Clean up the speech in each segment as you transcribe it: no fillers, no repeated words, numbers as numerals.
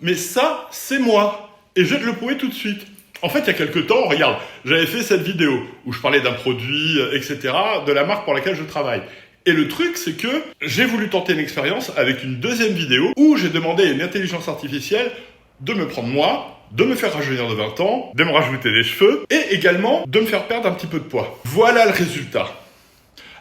Mais ça, c'est moi. Et je vais te le prouver tout de suite. En fait, il y a quelques temps, regarde, j'avais fait cette vidéo où je parlais d'un produit, etc., de la marque pour laquelle je travaille. Et le truc, c'est que j'ai voulu tenter une expérience avec une deuxième vidéo où j'ai demandé à une intelligence artificielle de me prendre moi, de me faire rajeunir de 20 ans, de me rajouter des cheveux et également de me faire perdre un petit peu de poids. Voilà le résultat.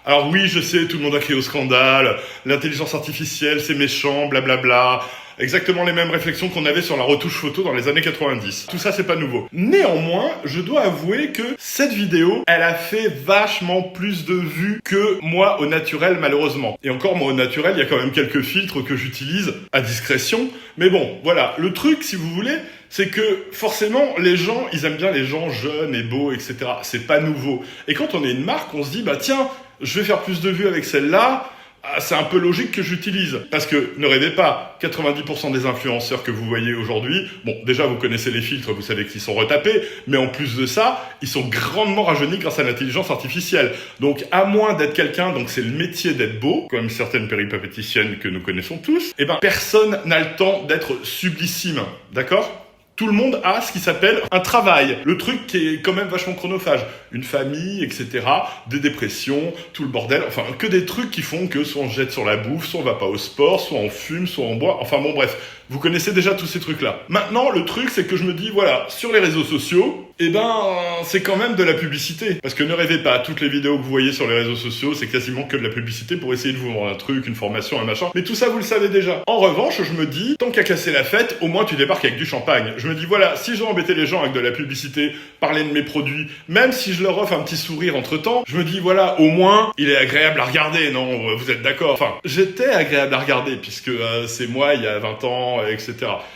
Alors oui, je sais, tout le monde a crié au scandale, l'intelligence artificielle, c'est méchant, blablabla. Exactement les mêmes réflexions qu'on avait sur la retouche photo dans les années 90. Tout ça, c'est pas nouveau. Néanmoins, je dois avouer que cette vidéo, elle a fait vachement plus de vues que moi au naturel, malheureusement. Et encore, moi au naturel, il y a quand même quelques filtres que j'utilise à discrétion. Mais bon, voilà. Le truc, si vous voulez, c'est que forcément, les gens, ils aiment bien les gens jeunes et beaux, etc. C'est pas nouveau. Et quand on est une marque, on se dit, bah tiens, je vais faire plus de vues avec celle-là. C'est un peu logique que j'utilise. Parce que, ne rêvez pas, 90% des influenceurs que vous voyez aujourd'hui, bon, déjà, vous connaissez les filtres, vous savez qu'ils sont retapés, mais en plus de ça, ils sont grandement rajeunis grâce à l'intelligence artificielle. Donc, à moins d'être quelqu'un, donc c'est le métier d'être beau, comme certaines péripatéticiennes que nous connaissons tous, eh ben, personne n'a le temps d'être sublissime. D'accord ? Tout le monde a ce qui s'appelle un travail. Le truc qui est quand même vachement chronophage. Une famille, etc. Des dépressions, tout le bordel. Enfin, que des trucs qui font que soit on se jette sur la bouffe, soit on va pas au sport, soit on fume, soit on boit. Enfin bon, bref. Vous connaissez déjà tous ces trucs-là. Maintenant, le truc, c'est que je me dis, voilà, sur les réseaux sociaux, eh ben, c'est quand même de la publicité. Parce que ne rêvez pas, toutes les vidéos que vous voyez sur les réseaux sociaux, c'est quasiment que de la publicité pour essayer de vous vendre un truc, une formation, un machin. Mais tout ça, vous le savez déjà. En revanche, je me dis, tant qu'à casser la fête, au moins tu débarques avec du champagne. Je me dis, voilà, si je dois embêter les gens avec de la publicité, parler de mes produits, même si je leur offre un petit sourire entre-temps, je me dis, voilà, au moins, il est agréable à regarder, non? Vous êtes d'accord? Enfin, j'étais agréable à regarder, puisque c'est moi, il y a 20 ans, etc.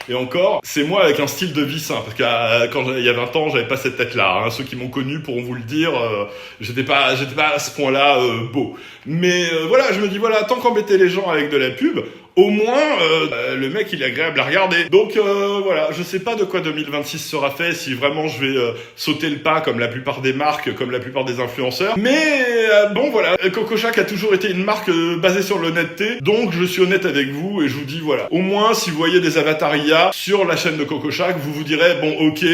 Et encore, c'est moi avec un style de vie sain, parce que quand il y a 20 ans, j'avais pas cette tête-là. Hein. Ceux qui m'ont connu pourront vous le dire, j'étais pas à ce point-là beau. Mais voilà, je me dis, voilà, tant qu'embêter les gens avec de la pub, au moins, le mec, il est agréable à regarder. Donc, voilà, je sais pas de quoi 2026 sera fait, si vraiment je vais sauter le pas, comme la plupart des marques, comme la plupart des influenceurs. Mais, bon, voilà, Coco Chac a toujours été une marque basée sur l'honnêteté, donc je suis honnête avec vous, et je vous dis, voilà. Au moins, si vous voyez des avatars IA sur la chaîne de Coco Chac, vous vous direz, bon, ok,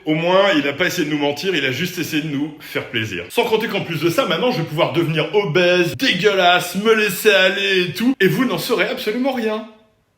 au moins, il a pas essayé de nous mentir, il a juste essayé de nous faire plaisir. Sans compter qu'en plus de ça, maintenant, je vais pouvoir devenir obèse, dégueulasse, me laisser aller et tout, et vous n'en saurez absolument rien.